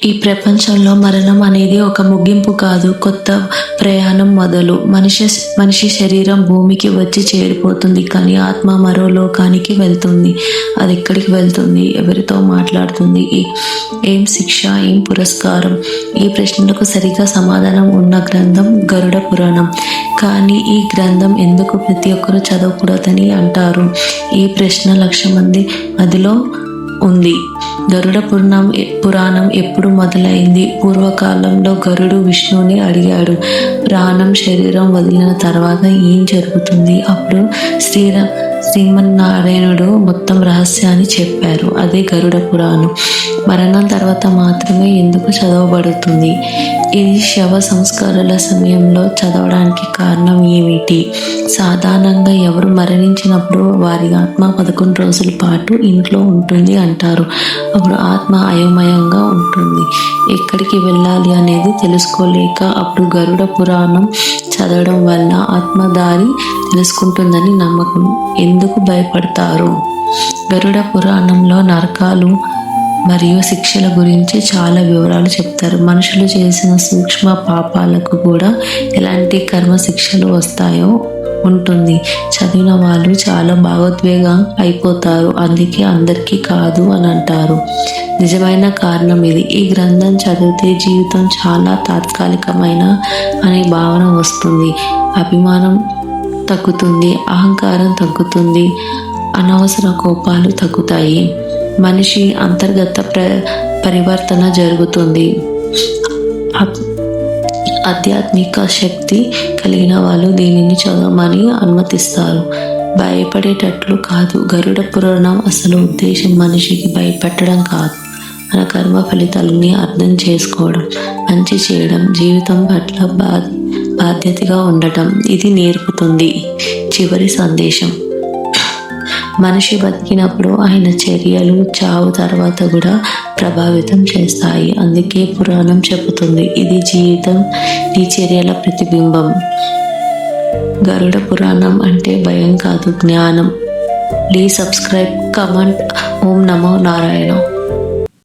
ఈ ప్రపంచంలో మరణం అనేది ఒక ముగింపు కాదు, కొత్త ప్రయాణం మొదలు. మనిషి శరీరం భూమికి వచ్చి చేరిపోతుంది, కానీ ఆత్మ మరో లోకానికి వెళ్తుంది. అది ఎక్కడికి వెళ్తుంది? ఎవరితో మాట్లాడుతుంది? ఏం శిక్ష, ఏం పురస్కారం? ఈ ప్రశ్నలకు సరిగా సమాధానం ఉన్న గ్రంథం గరుడ పురాణం. కానీ ఈ గ్రంథం ఎందుకు ప్రతి ఒక్కరూ చదవకూడదని అంటారు? ఈ ప్రశ్న 1,00,000 మంది మదిలో ఉంది. గరుడ పురాణం ఎప్పుడు మొదలైంది? పూర్వకాలంలో గరుడు విష్ణువుని అడిగాడు, ప్రాణం శరీరం వదిలిన తర్వాత ఏం జరుగుతుంది? అప్పుడు శ్రీమన్నారాయణుడు మొత్తం రహస్యాన్ని చెప్పారు. అదే గరుడ పురాణం. మరణం తర్వాత మాత్రమే ఎందుకు చదవబడుతుంది? ఇది శవ సంస్కారాల సమయంలో చదవడానికి కారణం ఏమిటి? సాధారణంగా ఎవరు మరణించినప్పుడు వారి ఆత్మ 11 రోజుల పాటు ఇంట్లో ఉంటుంది అంటారు. అప్పుడు ఆత్మ అయోమయంగా ఉంటుంది, ఎక్కడికి వెళ్ళాలి అనేది తెలుసుకోలేక. అప్పుడు గరుడ పురాణం చదవడం వల్ల ఆత్మదారి తెలుసుకుంటుందని నమ్మకం. ఎందుకు భయపడతారు? గరుడ పురాణంలో నరకాలు మరియు శిక్షల గురించి చాలా వివరాలు చెప్తారు. మనుషులు చేసిన సూక్ష్మ పాపాలకు కూడా ఎలాంటి కర్మ శిక్షలు వస్తాయో ఉంటుంది. చదివిన వాళ్ళు చాలా భావోద్వేగం అయిపోతారు. అందుకే అందరికీ కాదు అని అంటారు. నిజమైన కారణం ఇది. ఈ గ్రంథం చదివితే జీవితం చాలా తాత్కాలికమైన అనే భావన వస్తుంది. అభిమానం తగ్గుతుంది, అహంకారం తగ్గుతుంది, అనవసర కోపాలు తగ్గుతాయి. మనిషి అంతర్గత పరివర్తన జరుగుతుంది. ఆధ్యాత్మిక శక్తి కలిగిన వాళ్ళు దీనిని చదవమని అనుమతిస్తారు, భయపడేటట్లు కాదు. గరుడ పురాణం అసలు ఉద్దేశం మనిషికి భయపెట్టడం కాదు, మన కర్మ ఫలితాలని అర్థం చేసుకోవడం, మంచి చేయడం, జీవితం పట్ల బాధ్యతగా ఉండటం ఇది నేర్పుతుంది. చివరి సందేశం: మనిషి బతికినప్పుడు ఆయన చర్యలు చావు తర్వాత కూడా ప్రభావితం చేస్తాయి. అందుకే పురాణం చెబుతుంది, ఇది జీవితం నీ చర్యల ప్రతిబింబం. గరుడ పురాణం అంటే భయం కాదు, జ్ఞానం. Please subscribe, comment. Om Namo Narayana.